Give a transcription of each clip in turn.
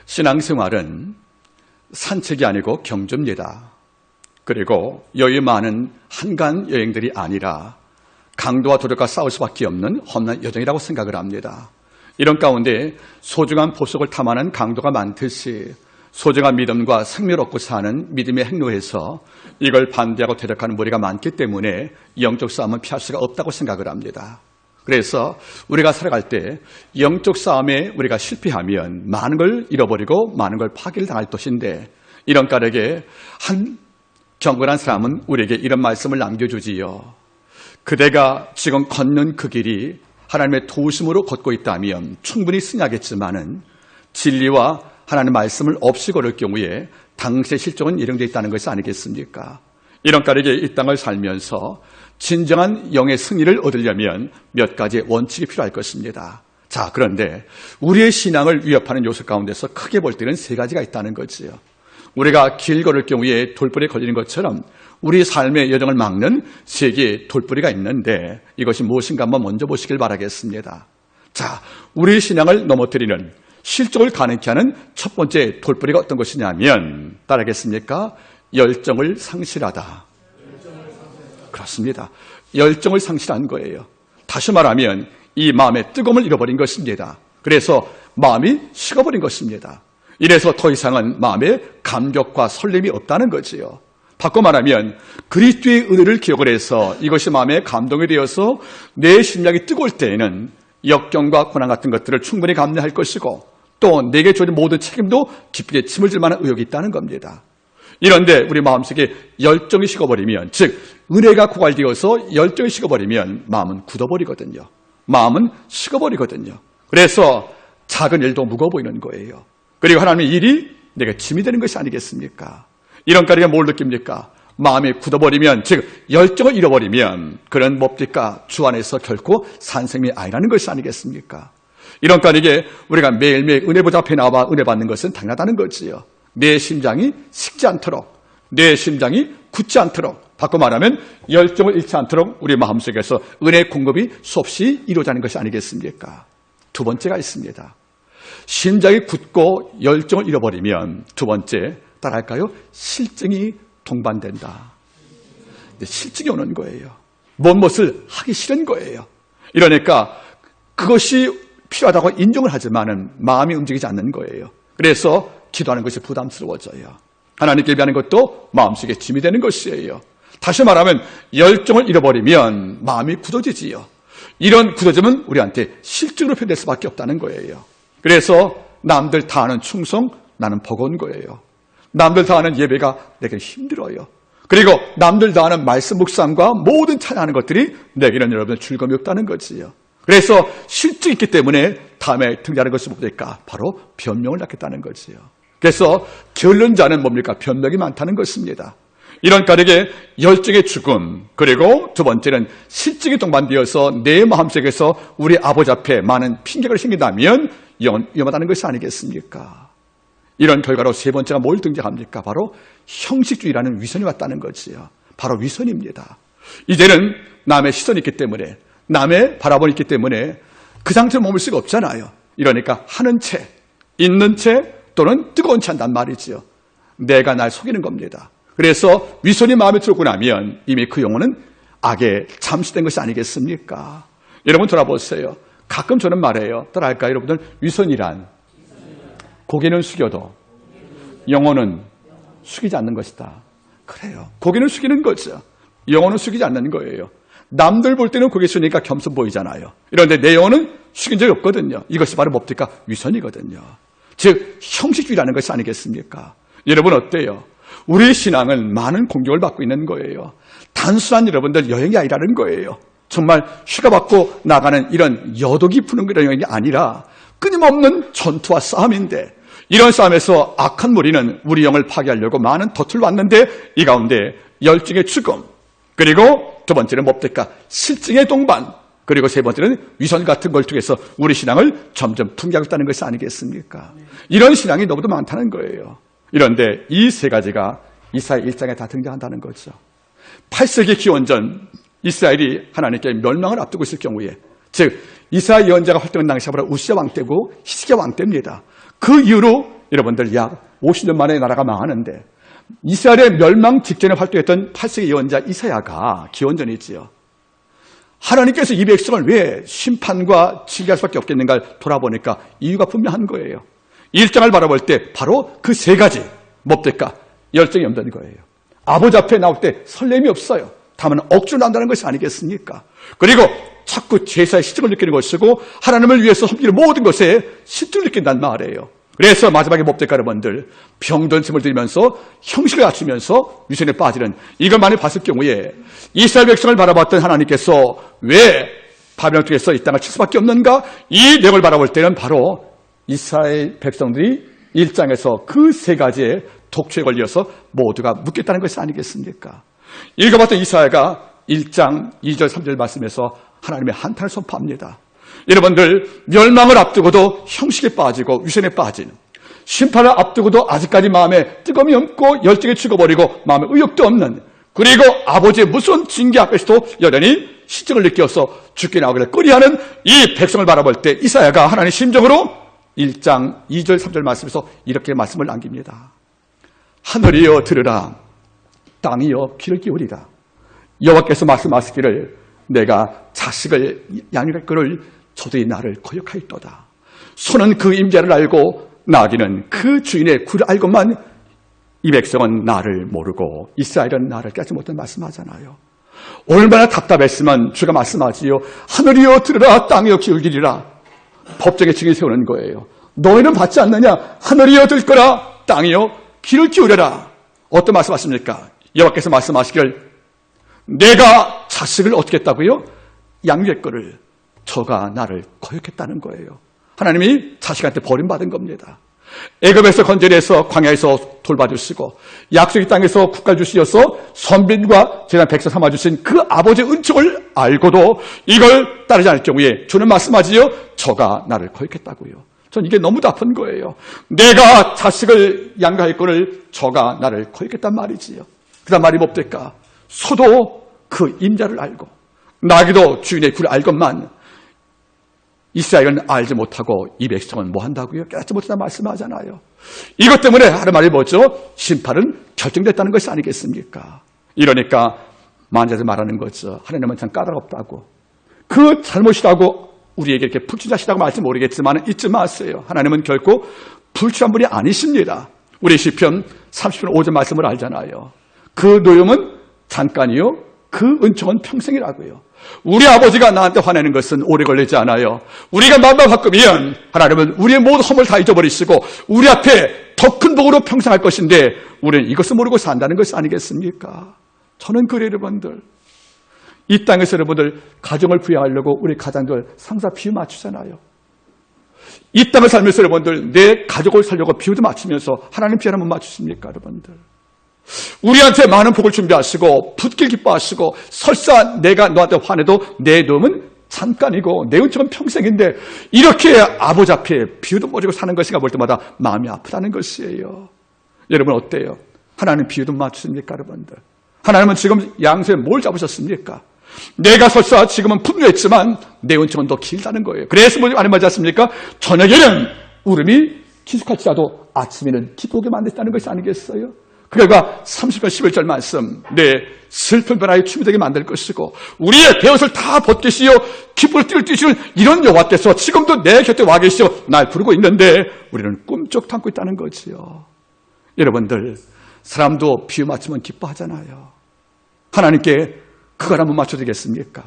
신앙생활은 산책이 아니고 경주입니다. 그리고 여유 많은 한간 여행들이 아니라 강도와 도력과 싸울 수밖에 없는 험난 여정이라고 생각을 합니다. 이런 가운데 소중한 보석을 탐하는 강도가 많듯이 소중한 믿음과 생명을 얻고 사는 믿음의 행로에서 이걸 반대하고 대적하는 무리가 많기 때문에 영적 싸움은 피할 수가 없다고 생각을 합니다. 그래서 우리가 살아갈 때 영적 싸움에 우리가 실패하면 많은 걸 잃어버리고 많은 걸 파괴를 당할 것인데, 이런 까닭에 한 경건한 사람은 우리에게 이런 말씀을 남겨주지요. 그대가 지금 걷는 그 길이 하나님의 도우심으로 걷고 있다면 충분히 승하겠지만은 진리와 하나님의 말씀을 없이 걸을 경우에 당시의 실종은 예정되어 있다는 것이 아니겠습니까? 이런 까닭에 이 땅을 살면서 진정한 영의 승리를 얻으려면 몇 가지의 원칙이 필요할 것입니다. 자, 그런데 우리의 신앙을 위협하는 요소 가운데서 크게 볼 때는 세 가지가 있다는 거지요. 우리가 길 걸을 경우에 돌불에 걸리는 것처럼 우리 삶의 여정을 막는 세 개의 돌뿌리가 있는데 이것이 무엇인가 한번 먼저 보시길 바라겠습니다. 자, 우리의 신앙을 넘어뜨리는 실족을 가능케 하는 첫 번째 돌뿌리가 어떤 것이냐면, 따라하겠습니까? 열정을 상실하다. 그렇습니다. 열정을 상실한 거예요. 다시 말하면 이 마음의 뜨거움을 잃어버린 것입니다. 그래서 마음이 식어버린 것입니다. 이래서 더 이상은 마음에 감격과 설렘이 없다는 거지요. 바꿔 말하면 그리스도의 은혜를 기억을 해서 이것이 마음에 감동이 되어서 내 심장이 뜨거울 때에는 역경과 고난 같은 것들을 충분히 감내할 것이고, 또 내게 주어진 모든 책임도 기쁘게 짐을 질 만한 의욕이 있다는 겁니다. 이런데 우리 마음속에 열정이 식어버리면, 즉 은혜가 고갈되어서 열정이 식어버리면 마음은 굳어버리거든요. 마음은 식어버리거든요. 그래서 작은 일도 무거워 보이는 거예요. 그리고 하나님의 일이 내가 짐이 되는 것이 아니겠습니까? 이런 까닭에 뭘 느낍니까? 마음이 굳어버리면, 즉 열정을 잃어버리면 그런 뭡니까? 주 안에서 결코 산 생명이 아니라는 것이 아니겠습니까? 이런 까닭에 우리가 매일매일 은혜 보좌 앞에 나와 은혜 받는 것은 당연하다는 거지요. 내 심장이 식지 않도록, 내 심장이 굳지 않도록, 바꿔 말하면 열정을 잃지 않도록 우리 마음속에서 은혜의 공급이 수없이 이루어지는 것이 아니겠습니까? 두 번째가 있습니다. 심장이 굳고 열정을 잃어버리면 두 번째, 따라할까요? 실증이 동반된다. 실증이 오는 거예요. 무엇을 하기 싫은 거예요. 이러니까 그것이 필요하다고 인정을 하지만은 마음이 움직이지 않는 거예요. 그래서 기도하는 것이 부담스러워져요. 하나님께 예배하는 것도 마음속에 짐이 되는 것이에요. 다시 말하면 열정을 잃어버리면 마음이 굳어지지요. 이런 굳어짐은 우리한테 실증으로 표현될 수밖에 없다는 거예요. 그래서 남들 다 하는 충성, 나는 버거운 거예요. 남들 다 하는 예배가 내게 힘들어요. 그리고 남들 다 하는 말씀 묵상과 모든 찬양하는 것들이 내게는 여러분 즐거움이 없다는 거지요. 그래서 실증이 있기 때문에 다음에 등장하는 것이 뭡니까? 바로 변명을 낳겠다는 거지요. 그래서 결론자는 뭡니까? 변명이 많다는 것입니다. 이런 까닭에 열정의 죽음, 그리고 두 번째는 실증이 동반되어서 내 마음속에서 우리 아버지 앞에 많은 핑계가 생긴다면 위험하다는 것이 아니겠습니까? 이런 결과로 세 번째가 뭘 등장합니까? 바로 형식주의라는 위선이 왔다는 거지요. 바로 위선입니다. 이제는 남의 시선이 있기 때문에, 남의 바라보니 있기 때문에 그 상태로 머물 수가 없잖아요. 이러니까 하는 채, 있는 채, 또는 뜨거운 채 한단 말이지요. 내가 날 속이는 겁니다. 그래서 위선이 마음에 들고 나면 이미 그 영혼은 악에 잠시된 것이 아니겠습니까? 여러분 돌아보세요. 가끔 저는 말해요. 따라할까요? 여러분들, 위선이란 고개는 숙여도 영혼은 숙이지 않는 것이다. 그래요. 고개는 숙이는 거죠. 영혼은 숙이지 않는 거예요. 남들 볼 때는 고개 숙이니까 겸손 보이잖아요. 그런데 내 영혼은 숙인 적이 없거든요. 이것이 바로 뭡니까? 위선이거든요. 즉 형식주의라는 것이 아니겠습니까? 여러분 어때요? 우리의 신앙은 많은 공격을 받고 있는 거예요. 단순한 여러분들 여행이 아니라는 거예요. 정말 휴가 받고 나가는 이런 여독이 푸는 그런 여행이 아니라 끊임없는 전투와 싸움인데, 이런 싸움에서 악한 무리는 우리 영을 파괴하려고 많은 덫을 왔는데 이 가운데 열정의 죽음, 그리고 두 번째는 뭡니까? 실증의 동반, 그리고 세 번째는 위선 같은 걸 통해서 우리 신앙을 점점 붕괴하고 있다는 것이 아니겠습니까? 이런 신앙이 너무도 많다는 거예요. 이런데 이 세 가지가 이사야 1장에 다 등장한다는 거죠. 8세기 기원전 이스라엘이 하나님께 멸망을 앞두고 있을 경우에, 즉 이사야 예언자가 활동한 당시가 바로 우시야 왕 때고 히스기야 왕 때입니다. 그 이후로 여러분들 약 50년 만에 나라가 망하는데 이스라엘의 멸망 직전에 활동했던 8세기 예언자 이사야가 기원전이지요. 하나님께서 이 백성을 왜 심판과 징계할 수밖에 없겠는가를 돌아보니까 이유가 분명한 거예요. 1장을 바라볼 때 바로 그 세 가지 뭡니까? 열정이 없는 거예요. 아버지 앞에 나올 때 설렘이 없어요. 다만 억지로 난다는 것이 아니겠습니까? 그리고 자꾸 제사의 시정을 느끼는 것이고 하나님을 위해서 섬기는 모든 것에 실증을 느낀다는 말이에요. 그래서 마지막에 뭡니까 여러분들? 병든 짐을 들면서 형식을 갖추면서 위선에 빠지는 이걸 많이 봤을 경우에 이스라엘 백성을 바라봤던 하나님께서 왜 바벨론 쪽에서 이 땅을 칠 수밖에 없는가? 이 내용을 바라볼 때는 바로 이스라엘 백성들이 1장에서 그 세 가지의 독초에 걸려서 모두가 묶였다는 것이 아니겠습니까? 읽어봤던 이사야가 1장 2절 3절 말씀에서 하나님의 한탄을 선포합니다. 여러분들 멸망을 앞두고도 형식에 빠지고 위선에 빠진, 심판을 앞두고도 아직까지 마음에 뜨거움이 없고 열정이 죽어버리고 마음에 의욕도 없는, 그리고 아버지의 무서운 징계 앞에서도 여전히 시정을 느껴서 죽게 나오기를 꺼리하는 이 백성을 바라볼 때 이사야가 하나님의 심정으로 1장 2절 3절 말씀에서 이렇게 말씀을 남깁니다. 하늘이여 들으라, 땅이여 귀를 기울이라. 여호와께서 말씀하시기를 내가 자식을 양육할 것을 저들이 나를 거역하였도다. 소는 그 임자를 알고 나귀는 그 주인의 굴을 알고만 이 백성은 나를 모르고 이스라엘은 나를 깨닫지 못한 말씀하잖아요. 얼마나 답답했으면 주가 말씀하지요. 하늘이여 들으라, 땅이여 귀를 기울이라. 법정의 증인 세우는 거예요. 너희는 받지 않느냐? 하늘이여 들거라, 땅이여 귀를 기울여라. 어떤 말씀하십니까? 여호와께서 말씀하시기를 내가 자식을 어떻게 했다고요? 양육했거를 저가 나를 거역했다는 거예요. 하나님이 자식한테 버림받은 겁니다. 애굽에서 건져내서 광야에서 돌봐주시고 약속의 땅에서 국가를 주시어서 선빈과 제가 백성 삼아주신 그 아버지의 은총을 알고도 이걸 따르지 않을 경우에 주는 말씀하지요. 저가 나를 거역했다고요. 전 이게 너무 아픈 거예요. 내가 자식을 양육할 거를 저가 나를 거역했단 말이지요. 그 다음 말이 뭡니까? 소도 그 임자를 알고 나귀도 주인의 굴을 알건만 이스라엘은 알지 못하고 이 백성은 뭐 한다고요? 깨닫지 못한다 말씀하잖아요. 이것 때문에 하는 말이 뭐죠? 심판은 결정됐다는 것이 아니겠습니까? 이러니까 만자들 말하는 거죠. 하나님은 참 까다롭다고. 그 잘못이라고 우리에게 이렇게 불친하시다고 말할지 모르겠지만 잊지 마세요. 하나님은 결코 불친한 분이 아니십니다. 우리 시편 30편 5절 말씀을 알잖아요. 그 노염은 잠깐이요, 그 은총은 평생이라고요. 우리 아버지가 나한테 화내는 것은 오래 걸리지 않아요. 우리가 마음만 바꾸면 하나님은 우리의 모든 허물 다 잊어버리시고 우리 앞에 더 큰 복으로 평생 할 것인데 우리는 이것을 모르고 산다는 것이 아니겠습니까? 저는 그래요, 여러분들. 이 땅에서 여러분들 가정을 부양하려고 우리 가장들 상사 비유 맞추잖아요. 이 땅을 살면서 여러분들 내 가족을 살려고 비유도 맞추면서 하나님 비유 하나 못 맞추십니까, 여러분들? 우리한테 많은 복을 준비하시고 붓길 기뻐하시고 설사 내가 너한테 화내도 내 도움은 잠깐이고 내 은총은 평생인데 이렇게 아버지 앞에 비유도 모르고 사는 것인가 볼 때마다 마음이 아프다는 것이에요. 여러분 어때요? 하나님 비유도 맞추십니까, 여러분들? 하나님은 지금 양수에 뭘 잡으셨습니까? 내가 설사 지금은 분노했지만 내 은총은 더 길다는 거예요. 그래서 뭐 하나님 말하지 않습니까? 저녁에는 울음이 기숙할지라도 아침에는 기쁘게 만드셨다는 것이 아니겠어요? 그 결과 30편 11절 말씀, 내 슬픈 변화에 춤이 되게 만들 것이고 우리의 배옷을 다 벗기시오 기쁨을 뛸 뛰시는 이런 여호와께서 지금도 내 곁에 와 계시오 날 부르고 있는데 우리는 꿈쩍 담고 있다는 거지요. 여러분들 사람도 비유 맞추면 기뻐하잖아요. 하나님께 그걸 한번 맞춰드리겠습니까?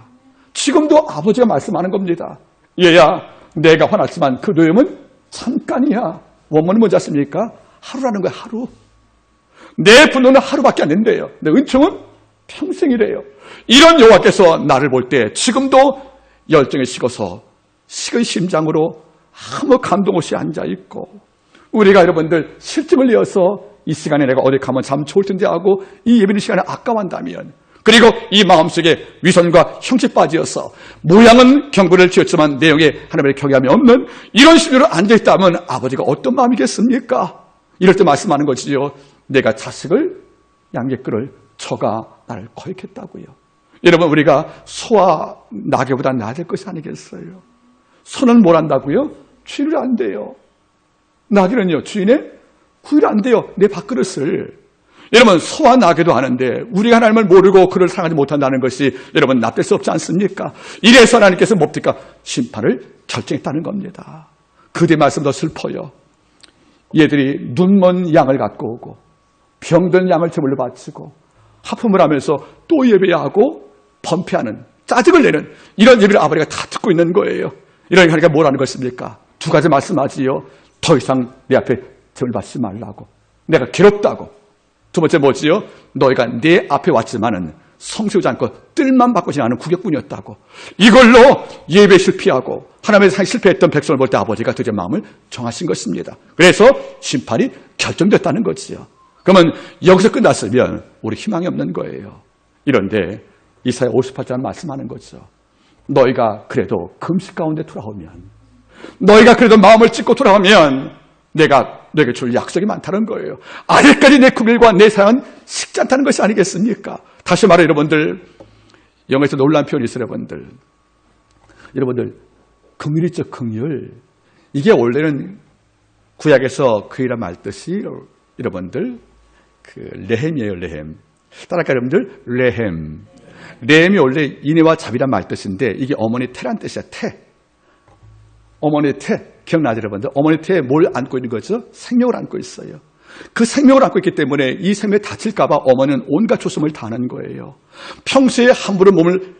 지금도 아버지가 말씀하는 겁니다. 얘야 내가 화났지만 그 노염은 잠깐이야. 원문은 뭐지 않습니까? 하루라는 거야, 하루. 내 분노는 하루밖에 안 된대요. 내 은총은 평생이래요. 이런 여호와께서 나를 볼 때 지금도 열정에 식어서 식은 심장으로 아무 감동 없이 앉아있고 우리가 여러분들 실증을 내어서 이 시간에 내가 어디 가면 참 좋을 텐데 하고 이 예배의 시간을 아까워한다면 그리고 이 마음속에 위선과 형식 빠지어서 모양은 경고를 지었지만 내용에 하나님의 경외함이 없는 이런 심리로 앉아있다면 아버지가 어떤 마음이겠습니까? 이럴 때 말씀하는 것이지요. 내가 자식을 양육거를 저가 나를 거역했다고요. 여러분 우리가 소와 나귀보다 나을 것이 아니겠어요? 소는 뭘 한다고요? 취를 한대요. 나귀는요, 주인의 후일 안 돼요. 내 밥그릇을. 여러분, 소와 나귀도 하는데 우리가 하나님을 모르고 그를 사랑하지 못한다는 것이 여러분 납될 수 없지 않습니까? 이래서 하나님께서 뭡니까? 심판을 결정했다는 겁니다. 그대 말씀 더 슬퍼요. 얘들이 눈먼 양을 갖고 오고 병든 양을 제물로 바치고 하품을 하면서 또 예배하고 범패하는, 짜증을 내는 이런 예배를 아버지가 다 듣고 있는 거예요. 이러니까 하나님께서 뭐라는 것입니까? 두 가지 말씀하지요. 더 이상 내 앞에 제물 바치지 말라고. 내가 괴롭다고. 두 번째 뭐지요? 너희가 내 앞에 왔지만은 성세우지 않고 뜰만 바꾸지 않은 구격꾼이었다고. 이걸로 예배 실패하고 하나님의 상 실패했던 백성을 볼 때 아버지가 드디어 마음을 정하신 것입니다. 그래서 심판이 결정됐다는 거지요. 그러면 여기서 끝났으면 우리 희망이 없는 거예요. 이런데 이사야 58장 말씀하는 거죠. 너희가 그래도 금식 가운데 돌아오면, 너희가 그래도 마음을 찢고 돌아오면 내가 너에게 줄 약속이 많다는 거예요. 아직까지 내 긍휼과 내 사랑은 식지 않다는 것이 아니겠습니까? 다시 말해 여러분들, 영어에서 놀라운 표현이 있어요. 여러분들 긍휼 있죠, 긍휼. 이게 원래는 구약에서 긍휼이라 말뜻이 여러분들 그 레헴이에요, 레헴. 따라할까요, 여러분들? 레헴. 레헴이 원래 인애와 자비란 말뜻인데 이게 어머니 태란 뜻이야, 태. 어머니 태. 기억나죠, 여러분들? 어머니 태에 뭘 안고 있는 거죠? 생명을 안고 있어요. 그 생명을 안고 있기 때문에 이 생명이 다칠까봐 어머니는 온갖 조심을 다하는 거예요. 평소에 함부로 몸을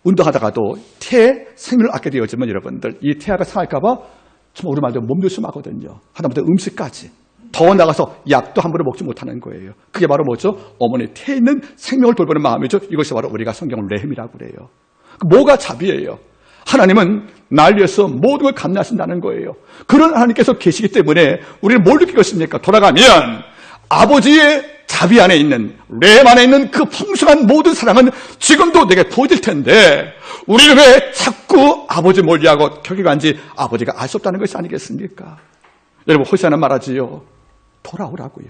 운동하다가도 태에 생명을 안게 되어지면 여러분들, 이 태아가 상할까봐 정말 우리 말대로 몸조심하거든요. 하다못해 음식까지. 더 나가서 약도 함부로 먹지 못하는 거예요. 그게 바로 뭐죠? 어머니 태에 있는 생명을 돌보는 마음이죠. 이것이 바로 우리가 성경을 레헴이라고 그래요. 뭐가 자비예요? 하나님은 날 위해서 모든 걸 감내하신다는 거예요. 그런 하나님께서 계시기 때문에 우리는 뭘 느끼고 있습니까? 돌아가면 아버지의 자비 안에 있는, 레헴 안에 있는 그 풍성한 모든 사랑은 지금도 내게 부어질 텐데 우리는 왜 자꾸 아버지 멀리하고 격이 간지 아버지가 알 수 없다는 것이 아니겠습니까? 여러분, 호시아는 말하지요. 돌아오라고요.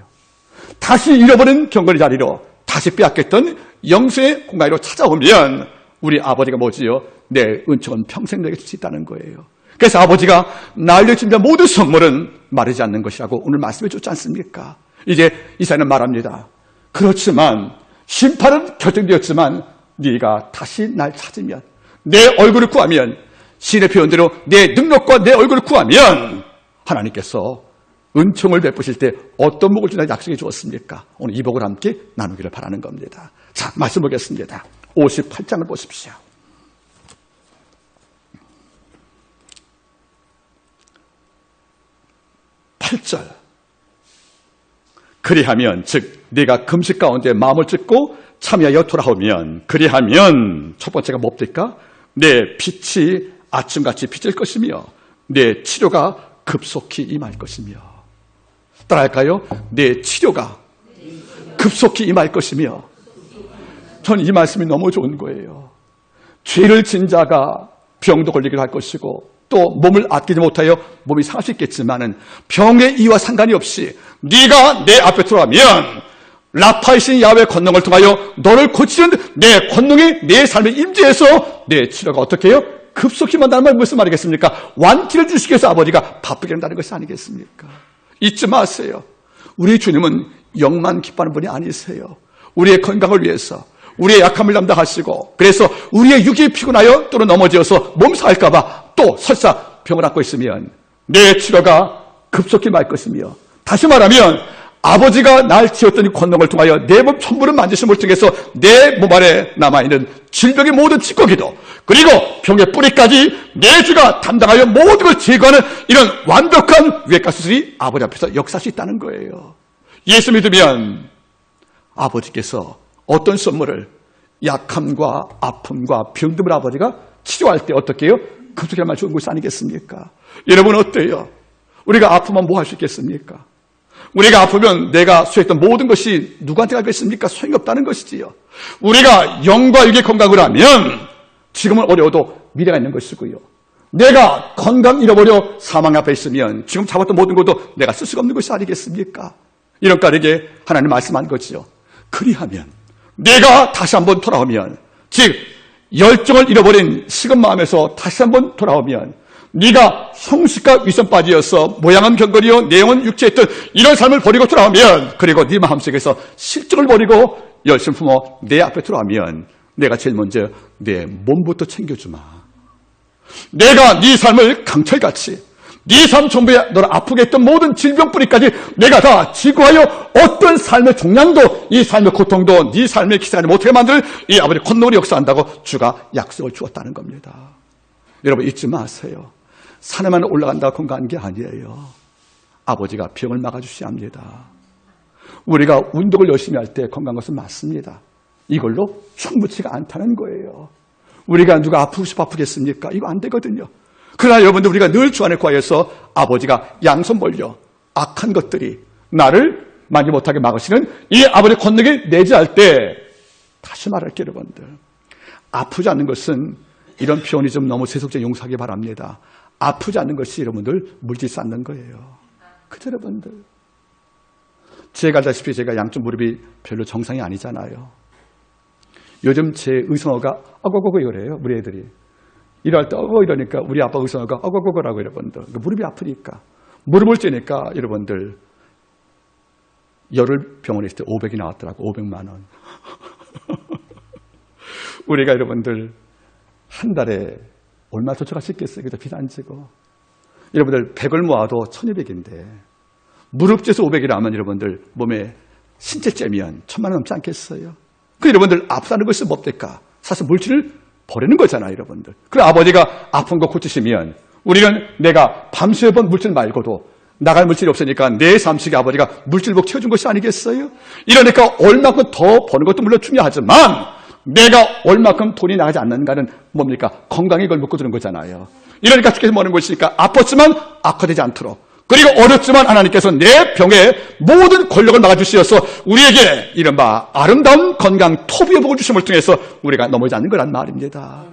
다시 잃어버린 경건의 자리로, 다시 빼앗겼던 영생의 공간으로 찾아오면 우리 아버지가 뭐지요? 내 은총은 평생 내게 줄 수 있다는 거예요. 그래서 아버지가 나에게 준비한 모든 선물은 마르지 않는 것이라고 오늘 말씀해 줬지 않습니까? 이제 이사야는 말합니다. 그렇지만 심판은 결정되었지만 네가 다시 날 찾으면, 내 얼굴을 구하면, 신의 표현대로 내 능력과 내 얼굴을 구하면 하나님께서 은총을 베푸실 때 어떤 복을 주나 약속해 주었습니까? 오늘 이 복을 함께 나누기를 바라는 겁니다. 자, 말씀 보겠습니다. 58장을 보십시오. 8절. 그리하면, 즉 네가 금식 가운데 마음을 찢고 참여하여 돌아오면, 그리하면 첫 번째가 뭡니까? 내 빛이 아침같이 비칠 것이며 내 치료가 급속히 임할 것이며. 따라할까요? 내 치료가 급속히 임할 것이며. 전 이 말씀이 너무 좋은 거예요. 죄를 진 자가 병도 걸리기도 할 것이고 또 몸을 아끼지 못하여 몸이 상할 수 있겠지만은 병의 이유와 상관이 없이 네가 내 앞에 들어가면 라파이신 야훼의 권능을 통하여 너를 고치는 내 권능이 내 삶에 임재해서 내 치료가 어떻게 해요? 급속히 만다는 말 무슨 말이겠습니까? 완치를 주시기 위해서 아버지가 바쁘게 한다는 것이 아니겠습니까? 잊지 마세요. 우리 주님은 영만 기뻐하는 분이 아니세요. 우리의 건강을 위해서, 우리의 약함을 담당하시고, 그래서 우리의 육이 피곤하여 또는 넘어져서 몸살까봐 또 설사 병을 안고 있으면 내 치료가 급속히 말 것이며, 다시 말하면 아버지가 날 지었던 이 권능을 통하여 내 몸 전부를 만지심을 통해서 내 몸 안에 남아있는 질병의 모든 찌꺼기도, 그리고 병의 뿌리까지 내 주가 담당하여 모든 걸 제거하는 이런 완벽한 외과 수술이 아버지 앞에서 역사할 수 있다는 거예요. 예수 믿으면 아버지께서 어떤 선물을, 약함과 아픔과 병듦을 아버지가 치료할 때 어떻게 해요? 급속히 말 좋은 것이 아니겠습니까? 여러분 어때요? 우리가 아프면 뭐 할 수 있겠습니까? 우리가 아프면 내가 수행했던 모든 것이 누구한테 가겠습니까? 소용이 없다는 것이지요. 우리가 영과 육의 건강을 하면 지금은 어려워도 미래가 있는 것이고요. 내가 건강 잃어버려 사망 앞에 있으면 지금 잡았던 모든 것도 내가 쓸 수가 없는 것이 아니겠습니까? 이런 까닭에 하나님 말씀한 거지요. 그리하면 내가 다시 한번 돌아오면, 즉 열정을 잃어버린 식은 마음에서 다시 한번 돌아오면 네가 형식과 위선바지여서 모양은 경건이요 내용은 육체했던 이런 삶을 버리고 돌아오면, 그리고 네 마음속에서 실정을 버리고 열심히 품어 내 앞에 돌아오면 내가 제일 먼저 내 몸부터 챙겨주마. 내가 네 삶을 강철같이, 네 삶 전부에 너를 아프게 했던 모든 질병뿌리까지 내가 다 지구하여 어떤 삶의 종량도, 이 삶의 고통도 네 삶의 기사를 못하게 만들 이 아버지 권능으로 역사한다고 주가 약속을 주었다는 겁니다. 여러분 잊지 마세요. 산에만 올라간다고 건강한 게 아니에요. 아버지가 병을 막아주셔야 합니다. 우리가 운동을 열심히 할 때 건강한 것은 맞습니다. 이걸로 충분치가 않다는 거예요. 우리가 누가 아프고 싶어 아프겠습니까? 이거 안 되거든요. 그러나 여러분들, 우리가 늘 주 안에 구하여서 아버지가 양손 벌려 악한 것들이 나를 만지 못하게 막으시는 이 아버지의 권능을 내재할 때, 다시 말할게요 여러분들, 아프지 않는 것은, 이런 표현이 좀 너무 세속적 용서하기 바랍니다. 아프지 않는 것이 여러분들 물질 쌓는 거예요. 그죠 여러분들? 제가 알다시피 제가 양쪽 무릎이 별로 정상이 아니잖아요. 요즘 제 의성어가 어거거거 이래요. 우리 애들이 일할 때 어거 이러니까 우리 아빠 의성어가 어거거거라고 여러분들. 무릎이 아프니까 무릎을 찌니까 여러분들 열흘 병원에 있을 때 500이 나왔더라고. 500만 원. 우리가 여러분들 한 달에 얼마 저축할 수 있겠어요? 그죠? 빚 안 지고. 여러분들 100을 모아도 1200인데 무릎 째서 500이라면 여러분들 몸에 신체 째면 1000만 원 넘지 않겠어요? 그 여러분들 아프다는 것이 뭡니까? 사실 물질을 버리는 거잖아요, 여러분들. 그럼 아버지가 아픈 거 고치시면 우리는 내가 밤새 번 물질 말고도 나갈 물질이 없으니까 내 삶 속에 아버지가 물질복 채워준 것이 아니겠어요? 이러니까 얼마큼 더 버는 것도 물론 중요하지만 내가 얼마큼 돈이 나가지 않는가는 뭡니까? 건강에 이걸 묶어 주는 거잖아요. 이러니까 주께서 뭐는 것이니까 아팠지만 악화되지 않도록, 그리고 어렵지만 하나님께서 내 병에 모든 권력을 막아주시어서 우리에게 이른바 아름다운 건강 토부의 복을 주심을 통해서 우리가 넘어지지 않는 거란 말입니다.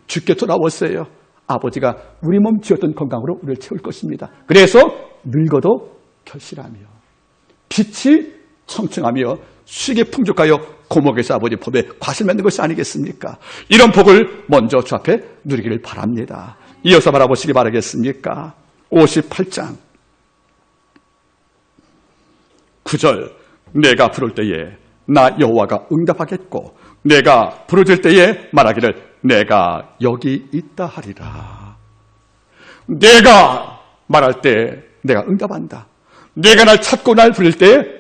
주께 돌아오세요. 아버지가 우리 몸 지었던 건강으로 우리를 채울 것입니다. 그래서 늙어도 결실하며 빛이 청청하며 수익에 풍족하여 고목에서 아버지 법에 과실 맺는 것이 아니겠습니까? 이런 복을 먼저 주 앞에 누리기를 바랍니다. 이어서 바라보시기 바라겠습니까? 58장 9절, 내가 부를 때에 나 여호와가 응답하겠고 내가 부르짖을 때에 말하기를 내가 여기 있다 하리라. 내가 말할 때 내가 응답한다. 내가 날 찾고 날 부를 때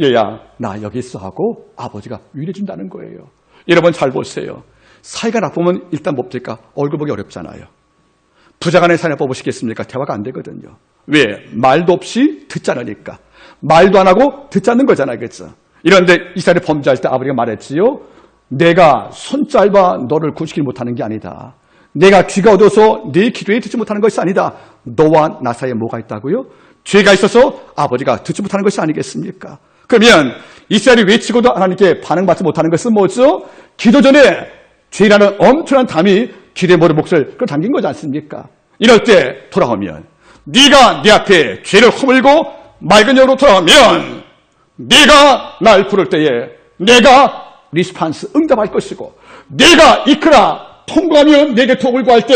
얘야 나 여기 있어 하고 아버지가 위로해 준다는 거예요. 여러분 잘 보세요. 사이가 나쁘면 일단 뭡니까? 얼굴 보기 어렵잖아요. 부자간의 사내 뽑으시겠습니까? 대화가 안 되거든요. 왜? 말도 없이 듣지 않으니까. 말도 안 하고 듣지 않는 거잖아요. 그렇죠? 이런데 이스라엘이 범죄할 때 아버지가 말했지요. 내가 손 짧아 너를 구시키지 못하는 게 아니다. 내가 귀가 어두워서 네 기도에 듣지 못하는 것이 아니다. 너와 나 사이에 뭐가 있다고요? 죄가 있어서 아버지가 듣지 못하는 것이 아니겠습니까? 그러면 이스라엘이 외치고도 하나님께 반응받지 못하는 것은 뭐죠? 기도 전에 죄라는 엄청난 담이 기도의 모든 몫을 담긴 거지 않습니까? 이럴 때 돌아오면, 네가 내 앞에 죄를 허물고 맑은 영으로 돌아오면 네가 날 부를 때에 내가 리스판스 응답할 것이고, 네가 이끌어 통과하면 내게 도움을 구할 때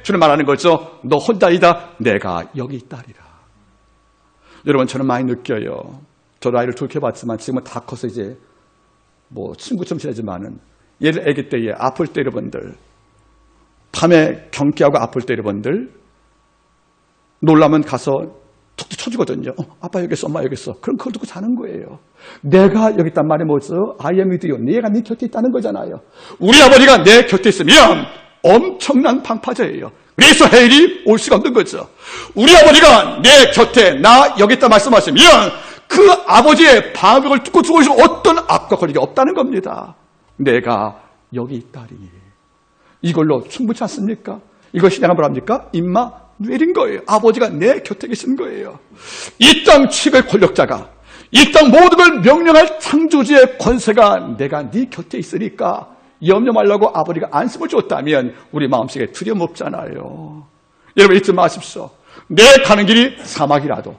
주는 말하는 거죠. 너 혼자이다. 내가 여기 있다리라. 여러분 저는 많이 느껴요. 저도 아이를 둘 키워봤지만 지금은 다 커서 이제 뭐 친구처럼 지내지만은 얘를 아기 때에 아플 때 여러분들, 밤에 경기하고 아플 때 여러분들 놀라면 가서 툭툭 쳐주거든요. 아빠 여기 있어, 엄마 여기 있어. 그럼 그걸 듣고 자는 거예요. 내가 여기 있단 말이 뭐죠? I am with you. 내가 네 곁에 있다는 거잖아요. 우리 아버지가 내 곁에 있으면 엄청난 방파제예요. 그래서 해일이 올 수가 없는 거죠. 우리 아버지가 내 곁에 나 여기 있다 말씀하시면 그 아버지의 방벽을 뚫고 들어오시면 어떤 악과 걸리기 없다는 겁니다. 내가 여기 있다리. 이걸로 충분치 않습니까? 이것이 내가 뭐랍니까? 임마 뇌린 거예요. 아버지가 내 곁에 계신 거예요. 이 땅 최고의 권력자가, 이 땅 모든 걸 명령할 창조주의 권세가 내가 네 곁에 있으니까 염려 말라고 아버지가 안심을 줬다면 우리 마음속에 두려움 없잖아요. 여러분 잊지 마십시오. 내 가는 길이 사막이라도,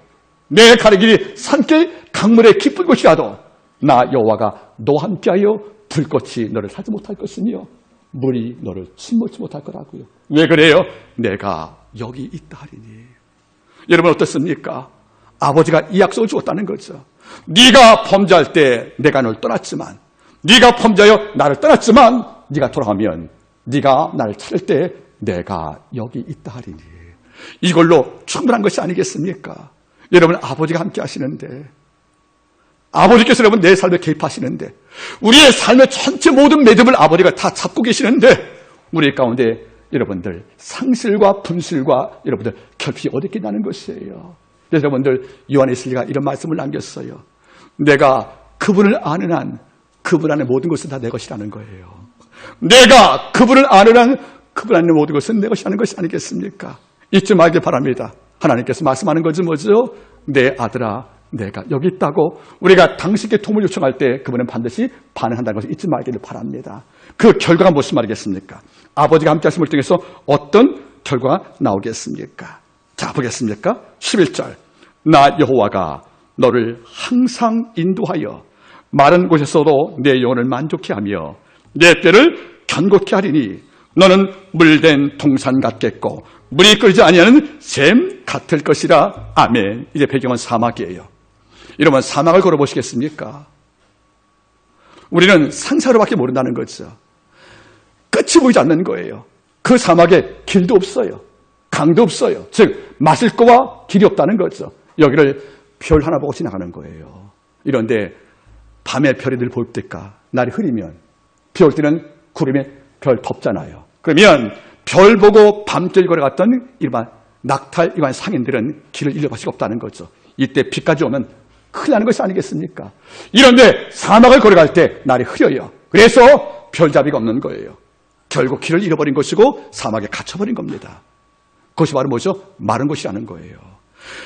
내 가는 길이 산길 강물의 깊은 곳이라도 나 여호와가 너와 함께하여 불꽃이 너를 살지 못할 것이며 물이 너를 침몰치 못할 거라고요. 왜 그래요? 내가 여기 있다 하리니. 여러분 어떻습니까? 아버지가 이 약속을 주었다는 거죠. 네가 범죄할 때 내가 널 떠났지만, 네가 범죄하여 나를 떠났지만 네가 돌아가면 네가 나를 찾을 때 내가 여기 있다 하리니. 이걸로 충분한 것이 아니겠습니까? 여러분 아버지가 함께 하시는데, 아버지께서 여러분 내 삶에 개입하시는데, 우리의 삶의 전체 모든 매듭을 아버지가 다 잡고 계시는데, 우리 가운데 여러분들 상실과 분실과 여러분들 결핍이 어디 있겠냐는 것이에요. 그래서 여러분들 요한에스리가 이런 말씀을 남겼어요. 내가 그분을 아는 한 그분 안에 모든 것은 다 내 것이라는 거예요. 내가 그분을 아는 한 그분 안에 모든 것은 내 것이라는 것이 아니겠습니까? 잊지 말길 바랍니다. 하나님께서 말씀하는 것이 뭐죠? 내 아들아 내가 여기 있다고. 우리가 당신께 도움을 요청할 때 그분은 반드시 반응한다는 것을 잊지 말기를 바랍니다. 그 결과가 무슨 말이겠습니까? 아버지가 함께 하심을 통해서 어떤 결과가 나오겠습니까? 자, 보겠습니까? 11절. 나 여호와가 너를 항상 인도하여 마른 곳에서도 내 영혼을 만족해 하며 내 뼈를 견고케 하리니 너는 물된 동산 같겠고 물이 끓지 아니하는 샘 같을 것이라. 아멘. 이제 배경은 사막이에요. 여러분 사막을 걸어보시겠습니까? 우리는 상상으로밖에 모른다는 거죠. 끝이 보이지 않는 거예요. 그 사막에 길도 없어요. 강도 없어요. 즉 마실 거와 길이 없다는 거죠. 여기를 별 하나 보고 지나가는 거예요. 이런데 밤에 별이 늘 보일 때까 날이 흐리면 비 올 때는 구름에 별 덮잖아요. 그러면 별 보고 밤길 걸어갔던 일반 낙탈 일반 상인들은 길을 잃어갈 수가 없다는 거죠. 이때 비까지 오면 큰일 나는 것이 아니겠습니까? 이런데 사막을 걸어갈 때 날이 흐려요. 그래서 별잡이가 없는 거예요. 결국 길을 잃어버린 것이고 사막에 갇혀버린 겁니다. 그것이 바로 뭐죠? 마른 곳이라는 거예요.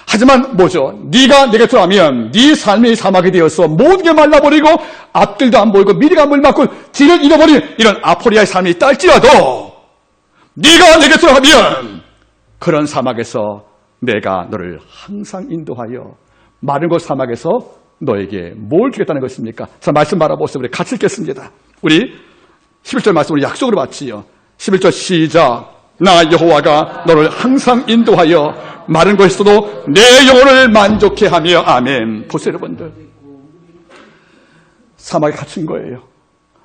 하지만 뭐죠? 네가 내게 돌아오면 네 삶이 사막이 되어서 모든 게 말라버리고 앞길도 안 보이고 미래가 물 막고 길을 잃어버린 이런 아포리아의 삶이 있다 할지라도 네가 내게 돌아오면 그런 사막에서 내가 너를 항상 인도하여 마른 곳 사막에서 너에게 뭘 주겠다는 것입니까? 자, 말씀 바라보세요. 우리 같이 읽겠습니다. 우리 11절 말씀을 약속으로 받지요. 11절 시작. 나 여호와가 너를 항상 인도하여 마른 곳에서도 내 영혼을 만족해 하며. 아멘. 보세요 여러분들. 사막에 갇힌 거예요.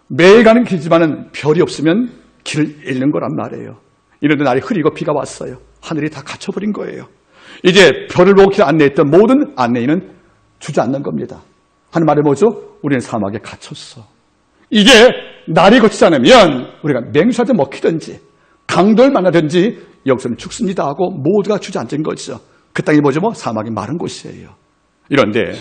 매일 가는 길이지만은 별이 없으면 길을 잃는 거란 말이에요. 이런데 날이 흐리고 비가 왔어요. 하늘이 다 갇혀버린 거예요. 이제 별을 보고 길 안내했던 모든 안내인은 주지 않는 겁니다. 하는 말이 뭐죠? 우리는 사막에 갇혔어. 이게 날이 거치지 않으면 우리가 맹수한테 먹히든지 강도를 만나든지 여기서는 죽습니다 하고 모두가 주저앉은 거죠. 그 땅이 뭐죠? 뭐 사막이 마른 곳이에요. 이런데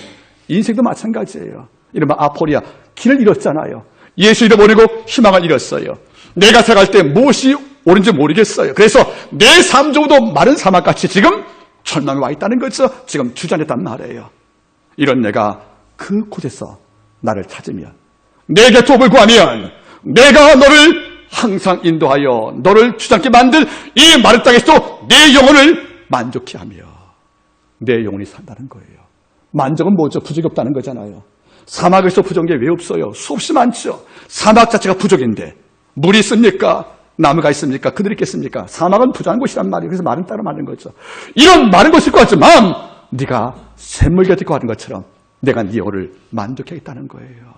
인생도 마찬가지예요. 이른바 아포리아, 길을 잃었잖아요. 예수 잃어버리고 희망을 잃었어요. 내가 살아갈 때 무엇이 옳은지 모르겠어요. 그래서 내 삶 정도 마른 사막같이 지금 절망에 와 있다는 거죠. 지금 주저앉았단 말이에요. 이런 내가 그 곳에서 나를 찾으면 내게 도움을 구하면 내가 너를 항상 인도하여 너를 주저앉게 만들 이 마른 땅에서도 내 영혼을 만족해 하며 내 영혼이 산다는 거예요. 만족은 뭐죠? 부족이 없다는 거잖아요. 사막에서 부족한 게 왜 없어요? 수없이 많죠. 사막 자체가 부족인데 물이 있습니까? 나무가 있습니까? 그들이 있겠습니까? 사막은 부족한 곳이란 말이에요. 그래서 마른 땅을 만든 거죠. 이런 마른 곳일 것 같지만 네가 샘물 곁에 있고 하는 것처럼 내가 네 영혼을 만족하겠다는 거예요.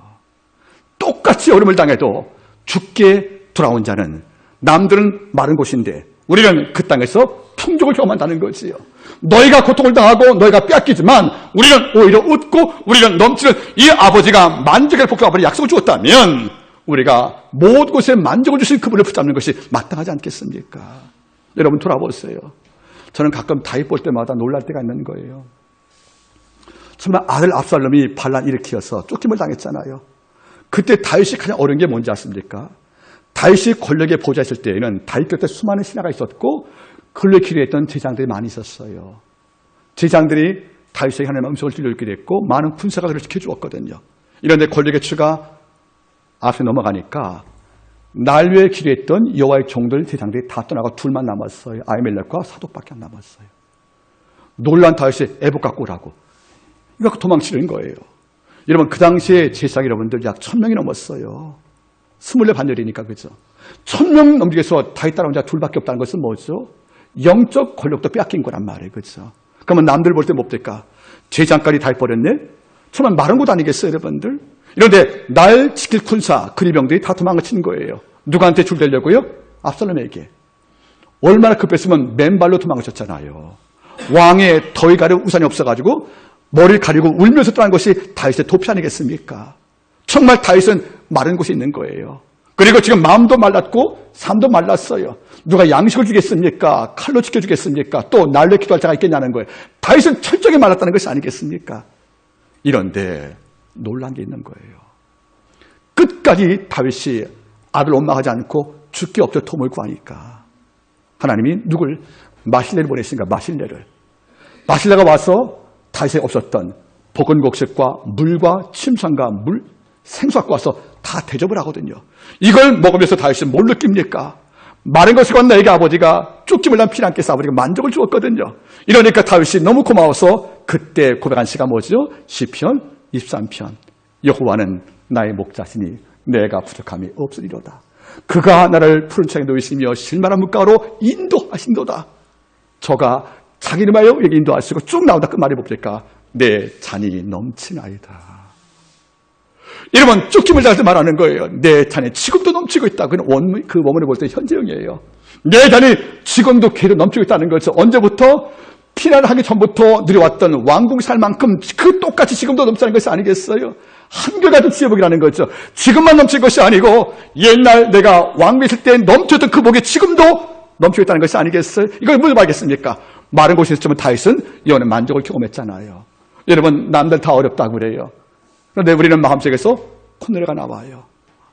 똑같이 어려움을 당해도 죽게 돌아온 자는 남들은 마른 곳인데 우리는 그 땅에서 풍족을 경험한다는 거지요. 너희가 고통을 당하고 너희가 빼앗기지만 우리는 오히려 웃고 우리는 넘치는 이 아버지가 만족의 복도 아버지 약속을 주었다면 우리가 모든 곳에 만족을 주신 그분을 붙잡는 것이 마땅하지 않겠습니까? 여러분 돌아보세요. 저는 가끔 다윗 볼 때마다 놀랄 때가 있는 거예요. 정말 아들 압살롬이 반란 일으켜서 쫓김을 당했잖아요. 그때 다윗이 가장 어려운 게 뭔지 아십니까? 다윗이 권력의 보좌에 있을 때에는 다윗 곁에 수많은 신하가 있었고 그를 기뢰했던 제장들이 많이 있었어요. 제장들이 다윗에게 하나님의 음성을 들려주게 됐고 많은 군사가 그를 지켜주었거든요. 이런데 권력의 추가 앞에 넘어가니까 날 위에 기뢰했던 여호와의 종들 제장들이 다 떠나고 둘만 남았어요. 아히멜렉과 사독밖에 안 남았어요. 놀란 다윗이 애복 갖고 오라고 이거 갖고 도망치는 거예요. 여러분 그 당시에 제사장 여러분들 약 1000명이 넘었어요. 24반열이니까 그죠. 1000명 넘기기 위해서 다윗 따라온 자가 둘밖에 없다는 것은 뭐죠? 영적 권력도 빼앗긴 거란 말이에요. 그렇죠? 그러면 남들 볼 때 뭡니까? 제 장까지 다 해버렸네? 정말 마른 곳 아니겠어요, 여러분들? 이런데 날 지킬 군사, 그리병들이 다 도망친 거예요. 누구한테 줄대려고요? 압살롬에게. 얼마나 급했으면 맨발로 도망가셨잖아요. 왕의 더위 가릴 우산이 없어가지고 머리를 가리고 울면서 떠난 것이 다윗의 도피 아니겠습니까? 정말 다윗은 마른 곳에 있는 거예요. 그리고 지금 마음도 말랐고 삶도 말랐어요. 누가 양식을 주겠습니까? 칼로 지켜주겠습니까? 또 날로 기도할 자가 있겠냐는 거예요. 다윗은 철저하게 말랐다는 것이 아니겠습니까? 이런데 놀란 게 있는 거예요. 끝까지 다윗이 아들 원망하지 않고 죽기 없도록 도움을 구하니까 하나님이 누굴? 마실레를 보내신가? 마실레가 와서 다윗에 없었던 볶은곡식과 물과 침상과 물, 생수 갖고 와서 다 대접을 하거든요. 이걸 먹으면서 다윗은 뭘 느낍니까? 마른 것을 건 나에게 아버지가 쪽집을 난 피를 안겠어 아버지가 만족을 주었거든요. 이러니까 다윗이 너무 고마워서 그때 고백한 시가 뭐죠? 시편 23편. 여호와는 나의 목자시니 내가 부족함이 없으리로다. 그가 나를 푸른 창에 놓이시며 실만한 물가로 인도하신도다. 저가 자기 이름하여 여기 인도하시고 쭉 나온다. 그 말이 뭡니까? 내 잔이 넘치나이다. 여러분, 쪽집을 잘 때 말하는 거예요. 내 잔이 지금도 넘치고 있다. 그 원문을 볼 때 현재형이에요. 내 잔이 지금도 계속 넘치고 있다는 것을 언제부터? 피난을 하기 전부터 누려왔던 왕궁 살만큼 그 똑같이 지금도 넘치는 것이 아니겠어요? 한결같은 지혜복이라는 거죠. 지금만 넘칠 것이 아니고 옛날 내가 왕궁에 있을 때 넘쳤던 그 복이 지금도 넘치고 있다는 것이 아니겠어요? 이걸 뭘 봐야겠습니까? 마른 곳에 있었지만 다윗은 영원의 만족을 경험했잖아요. 여러분, 남들 다 어렵다고 그래요. 그런데 우리는 마음속에서 콧노래가 나와요.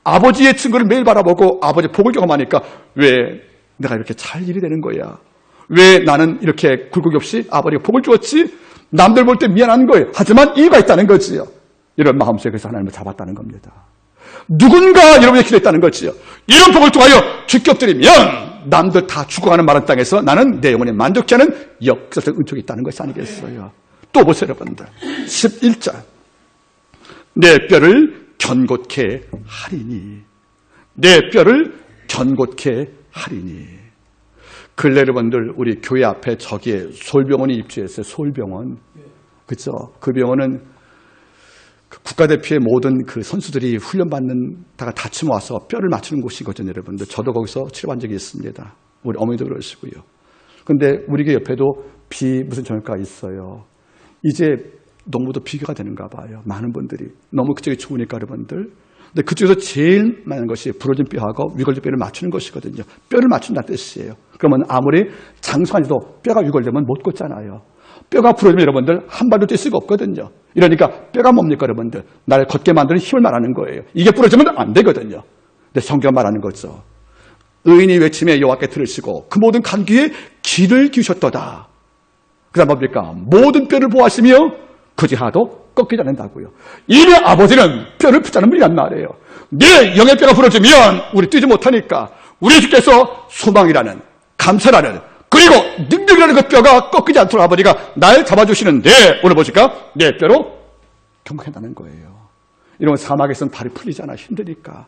아버지의 증거를 매일 바라보고 아버지 복을 경험하니까 왜 내가 이렇게 잘 일이 되는 거야? 왜 나는 이렇게 굴곡이 없이 아버지가 복을 주었지? 남들 볼 때 미안한 거예요. 하지만 이유가 있다는 거지요. 이런 마음속에서 하나님을 잡았다는 겁니다. 누군가 여러분의 기도했다는 거지요. 이런 복을 통하여 주께 엎드리면 남들 다 죽어가는 마른 땅에서 나는 내 영혼에 만족지 않은 역사적 은총이 있다는 것이 아니겠어요. 또 보세요, 여러분들. 11절. 내 뼈를 견고케 하리니. 내 뼈를 견고케 하리니. 근래 여러분들 우리 교회 앞에 저기에 서울병원이 입주했어요. 서울병원. 그렇죠? 그 병원은 국가대표의 모든 그 선수들이 훈련받는다가 다치면 와서 뼈를 맞추는 곳이거든요, 여러분들. 저도 거기서 치료한 적이 있습니다. 우리 어머니도 그러시고요. 그런데 우리 교회 옆에도 무슨 정형외과가 있어요. 이제 농부도 비교가 되는가 봐요. 많은 분들이. 너무 그쪽이 좋으니까 여러분들. 근데 그쪽에서 제일 많은 것이 부러진 뼈하고 위골된 뼈를 맞추는 것이거든요. 뼈를 맞춘다는 뜻이에요. 그러면 아무리 장수한지도 뼈가 위골되면 못 걷잖아요. 뼈가 부러지면 여러분들 한 발도 뛸 수가 없거든요. 이러니까 뼈가 뭡니까 여러분들? 나를 걷게 만드는 힘을 말하는 거예요. 이게 부러지면 안 되거든요. 근데 성경 말하는 거죠. 의인이 외침에 여호와께 들으시고 그 모든 간 귀에 귀를 기우셨도다. 그 다음 뭡니까? 모든 뼈를 보호하시며 그지 하나도 꺾이지 않는다고요. 이내 아버지는 뼈를 붙잡는 분이란 말이에요. 내 영의 뼈가 부러지면 우리 뛰지 못하니까 우리 주께서 소망이라는 감사라는 그리고 능력이라는 그 뼈가 꺾이지 않도록 아버지가 날 잡아주시는데 오늘 보실까? 내 뼈로 경고한다는 거예요. 이러면 사막에서는 발이 풀리잖아. 힘드니까.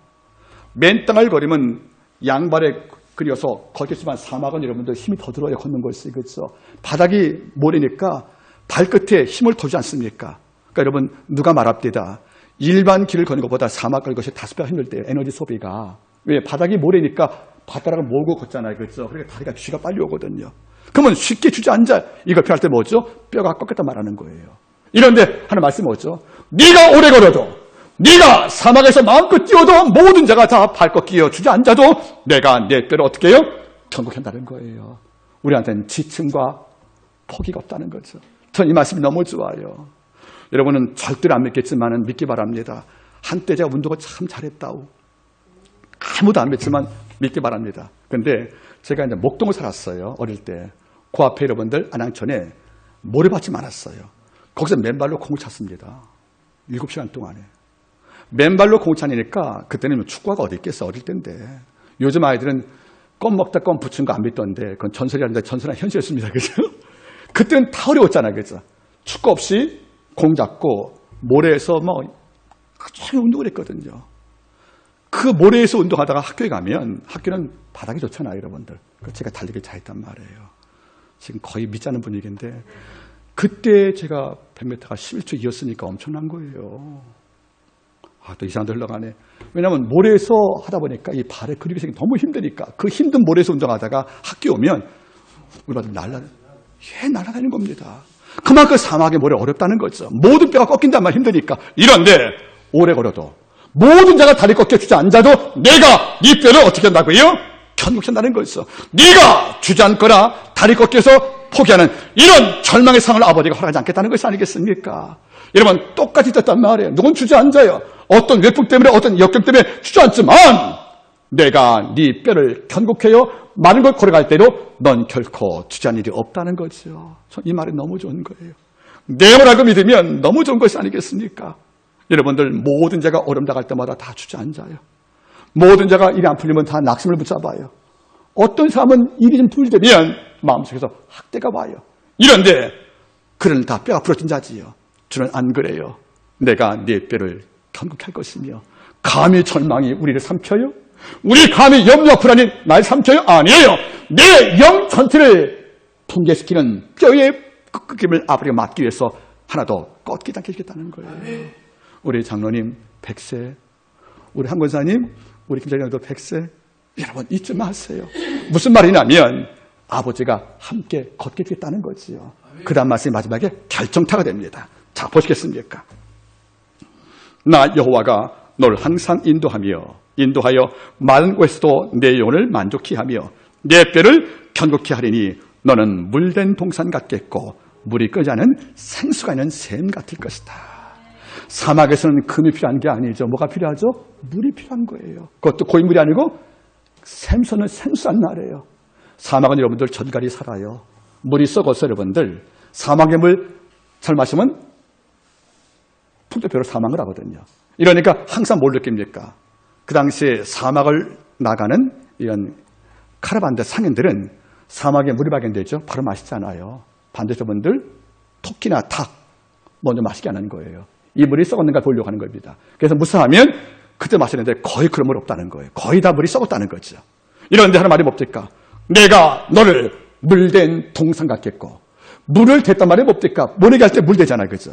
맨 땅을 걸으면 양발에 그려서 걷겠지만 사막은 여러분들 힘이 더 들어야 걷는 것이 그렇죠. 바닥이 모래니까 발끝에 힘을 더 주지 않습니까? 그러니까 여러분 누가 말합니다. 일반 길을 걷는 것보다 사막 걸 것이 5배가 힘들 때요. 에너지 소비가. 왜? 바닥이 모래니까 발가락을 모으고 걷잖아요. 그렇죠? 그러니까 다리가 쥐가 빨리 오거든요. 그러면 쉽게 주저앉아. 이걸 표할 때 뭐죠? 뼈가 꺾였다 말하는 거예요. 이런데 하는 말씀이 뭐죠? 네가 오래 걸어도 네가 사막에서 마음껏 뛰어도 모든 자가 다 발꺾 끼어 주저앉아도 내가 내 뼈를 어떻게 해요? 경고한다는 거예요. 우리한테는 지침과 포기가 없다는 거죠. 전 이 말씀이 너무 좋아요. 여러분은 절대로 안 믿겠지만 믿기 바랍니다. 한때 제가 운동을 참 잘했다고. 아무도 안 믿지만 믿기 바랍니다. 근데 제가 이제 목동을 살았어요. 어릴 때. 그 앞에 여러분들 안양천에 모래밭이 많았어요. 거기서 맨발로 공을 찼습니다. 7시간 동안에. 맨발로 공을 차니까 그때는 축구화가 어디 있겠어. 어릴 때인데. 요즘 아이들은 껌 먹다 껌 붙인 거 안 믿던데 그건 전설이라는데 전설은 현실이었습니다. 그죠? 그때는 다 어려웠잖아요. 그죠? 축구 없이 공 잡고 모래에서 그렇게 운동을 했거든요. 그 모래에서 운동하다가 학교에 가면 학교는 바닥이 좋잖아요, 여러분들. 제가 달리기 잘했단 말이에요. 지금 거의 믿지 않는 분위기인데 그때 제가 100m가 11초 이었으니까 엄청난 거예요. 또 이 사람들 흘러가네. 왜냐하면 모래에서 하다 보니까 이 발에 근육이 생기기 너무 힘드니까 그 힘든 모래에서 운동하다가 학교 오면 우리 아들 날아다니는 겁니다. 그만큼 사막의 모래 어렵다는 거죠. 모든 뼈가 꺾인단 말 힘드니까. 이런데 오래 걸어도 모든 자가 다리 꺾여 주저앉아도 내가 네 뼈를 어떻게 한다고요? 견고한다는 거죠. 네가 주저앉거나 다리 꺾여서 포기하는 이런 절망의 상황을 아버지가 허락하지 않겠다는 것이 아니겠습니까? 여러분 똑같이 됐단 말이에요. 누군 주저앉아요. 어떤 외풍 때문에 어떤 역경 때문에 주저앉지만 내가 네 뼈를 견고해요. 많은 걸 걸어갈 때도 넌 결코 주저앉을 일이 없다는 거죠. 이 말이 너무 좋은 거예요. 내용을 믿으면 너무 좋은 것이 아니겠습니까? 여러분들 모든 자가 어려움 당할 때마다 다 주저앉아요. 모든 자가 일이 안 풀리면 다 낙심을 붙잡아요. 어떤 사람은 일이 좀 풀리면 마음속에서 학대가 와요. 이런데 그는 다 뼈가 부러진 자지요. 주는 안 그래요. 내가 네 뼈를 견고케 할 것이며 감히 절망이 우리를 삼켜요? 우리 감히 염려 불안이 날 삼켜요? 아니에요. 내 영 전체를 붕괴시키는 뼈의 끄김을 아버지가 막기 위해서 하나도 꺾이지 않게 해주겠다는 거예요. 우리 장로님 100세, 우리 한 권사님, 우리 김장님도 100세. 여러분 잊지 마세요. 무슨 말이냐면 아버지가 함께 걷게 해주겠다는 거지요. 그 다음 말씀이 마지막에 결정타가 됩니다. 자, 보시겠습니까? 나 여호와가 너를 항상 인도하여 마른 곳에서도 내 영혼을 만족히 하며 내 뼈를 견고히 하리니 너는 물된 동산 같겠고 물이 끄지 않은 생수가 있는 샘 같을 것이다. 사막에서는 금이 필요한 게 아니죠. 뭐가 필요하죠? 물이 필요한 거예요. 그것도 고인물이 아니고 샘소는 생수한 나래요. 사막은 여러분들 전갈이 살아요. 물이 썩어서 여러분들 사막의 물 잘 마시면 풍토표로 사망을 하거든요. 이러니까 항상 뭘 느낍니까? 그 당시에 사막을 나가는 이런 카라반들 상인들은 사막에 물이 발견되죠. 바로 마시잖아요. 반드시 여러분들 토끼나 닭 먼저 마시게 하는 거예요. 이 물이 썩었는가 보려고 하는 겁니다. 그래서 무사하면 그때 마시는데 거의 그런 물 없다는 거예요. 거의 다 물이 썩었다는 거죠. 이런데 하는 말이 뭡니까? 내가 너를 물된 동산 같겠고 물을 댔단 말이 뭡니까? 모내기 할 때 물 되잖아요. 그죠?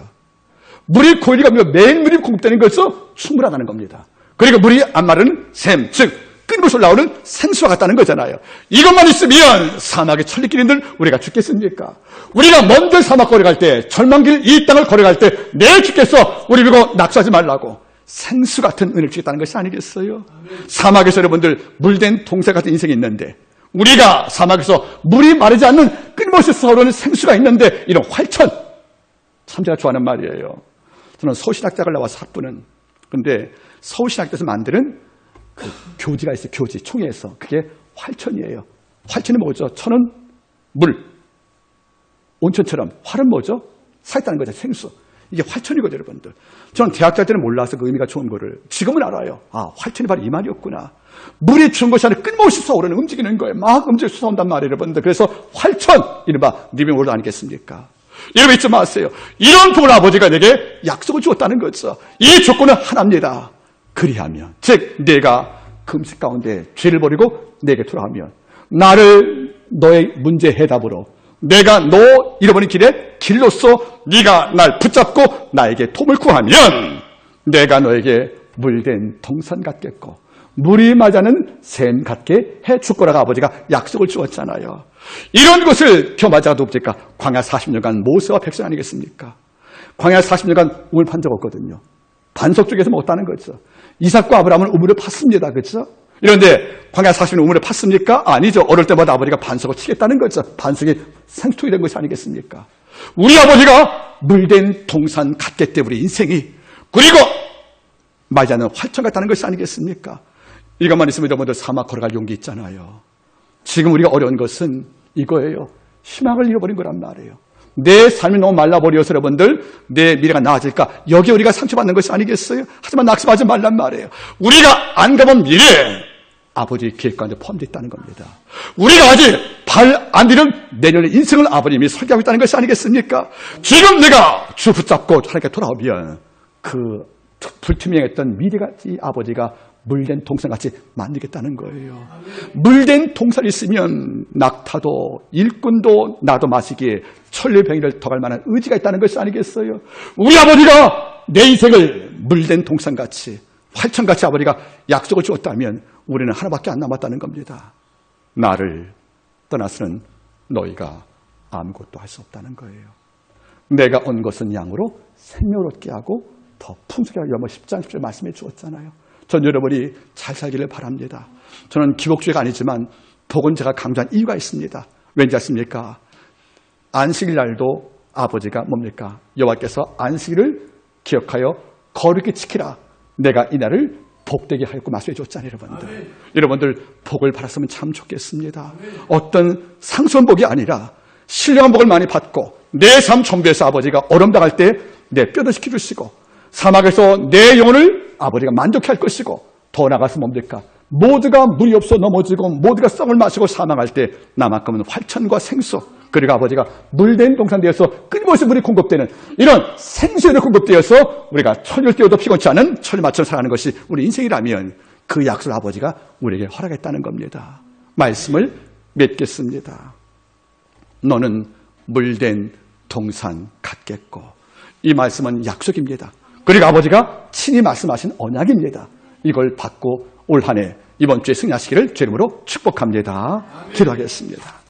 물이 고일이가 매일 물이 공급되는 것으로 충분하다는 겁니다. 그리고 물이 안 마르는 샘, 즉 끊임없이 나오는 생수와 같다는 거잖아요. 이것만 있으면 사막의 천리길인들 우리가 죽겠습니까? 우리가 먼 사막 걸어갈 때 절망길 이 땅을 걸어갈 때 내 주께서 우리 보고 낙수하지 말라고 생수 같은 은혜를 주겠다는 것이 아니겠어요? 사막에서 여러분들 물된 동사 같은 인생이 있는데 우리가 사막에서 물이 마르지 않는 끊임없이 솟아오르는 생수가 있는데 이런 활천 참 제가 좋아하는 말이에요. 저는 서울신학대학을 나와서 학부는 근데 서울신학대에서 만드는 그 교지가 있어요. 교지 총회에서 그게 활천이에요. 활천이 뭐죠? 천은 물, 온천처럼 활은 뭐죠? 살아있다는 거죠. 생수. 이게 활천이거든요. 여러분들. 저는 대학 갈 때는 몰라서 그 의미가 좋은 거를 지금은 알아요. 활천이 바로 이 말이었구나. 물이 주는 것이 아니라 끊임없이 솟아오르는 움직이는 거예요. 막 움직여 솟아온단 말이에요. 여러분들. 그래서 활천 이른바 리빙 워드 아니겠습니까? 여러분 잊지 마세요. 이런 복을 아버지가 내게 약속을 주었다는 거죠. 이 조건은 하나입니다. 그리하면 즉 내가 금식 가운데 죄를 버리고 내게 돌아가면 나를 너의 문제 해답으로 내가 너 잃어버린 길에 길로서 네가 날 붙잡고 나에게 도움을 구하면 내가 너에게 물된 동산 같겠고 물이 맞아는 샘 같게 해줄 거라고 아버지가 약속을 주었잖아요. 이런 것을 겸하자가 누굽니까? 광야 40년간 모세와 백성 아니겠습니까? 광야 40년간 우물 판 적 없거든요. 반석 쪽에서 먹었다는 거죠. 이삭과 아브라함은 우물을 팠습니다. 그렇죠? 이런데 광야 40년 우물을 팠습니까? 아니죠. 어릴 때마다 아버지가 반석을 치겠다는 거죠. 반석이 생수통이 된 것이 아니겠습니까? 우리 아버지가 물된 동산 같기 때문에 우리 인생이 그리고 말지 않는 활천 같다는 것이 아니겠습니까? 이것만 있으면 여러분들 사막 걸어갈 용기 있잖아요. 지금 우리가 어려운 것은 이거예요. 희망을 잃어버린 거란 말이에요. 내 삶이 너무 말라버려서 여러분들 내 미래가 나아질까? 여기 우리가 상처받는 것이 아니겠어요? 하지만 낙심하지 말란 말이에요. 우리가 안 가본 미래 아버지의 계획 가운데 포함되어 있다는 겁니다. 우리가 아직 발 안 디는 내년의 인생을 아버님이 설계하고 있다는 것이 아니겠습니까? 지금 내가 주 붙잡고 하나님께 돌아오면 그 불투명했던 미래가 이 아버지가 물된 동산같이 만들겠다는 거예요. 물된 동산이 있으면 낙타도 일꾼도 나도 마시기에 천리병이를 더갈 만한 의지가 있다는 것이 아니겠어요? 우리 아버지가 내 인생을 물된 동산같이 활천같이 아버지가 약속을 주었다면 우리는 하나밖에 안 남았다는 겁니다. 나를 떠나서는 너희가 아무것도 할 수 없다는 거예요. 내가 온 것은 양으로 생명을 얻게 하고 더 풍성하게 하려 10장 10절 말씀해 주었잖아요. 전 여러분이 잘 살기를 바랍니다. 저는 기복주의가 아니지만 복은 제가 강조한 이유가 있습니다. 왠지 아십니까? 안식일 날도 아버지가 뭡니까? 여호와께서 안식일을 기억하여 거룩히 지키라. 내가 이 날을 복되게 하였고 말씀해 줬잖아요. 여러분들 복을 받았으면 참 좋겠습니다. 어떤 상수한 복이 아니라 신령한 복을 많이 받고 내 삶 정비에서 아버지가 어려움당할 때 내 뼈도 지켜주시고 사막에서 내 영혼을 아버지가 만족해 할 것이고 더 나아가서 뭡니까? 모두가 물이 없어 넘어지고 모두가 썩을 마시고 사망할 때 나만큼은 활천과 생수 그리고 아버지가 물된 동산 되어서 끊임없이 물이 공급되는 이런 생수에도 공급되어서 우리가 천일 뛰어도 피곤치 않은 천일마처럼 살아가는 것이 우리 인생이라면 그 약속을 아버지가 우리에게 허락했다는 겁니다. 말씀을 맺겠습니다. 너는 물된 동산 같겠고 이 말씀은 약속입니다. 그리고 아버지가 친히 말씀하신 언약입니다. 이걸 받고 올 한 해 이번 주에 승리하시기를 제 이름으로 축복합니다. 기도하겠습니다.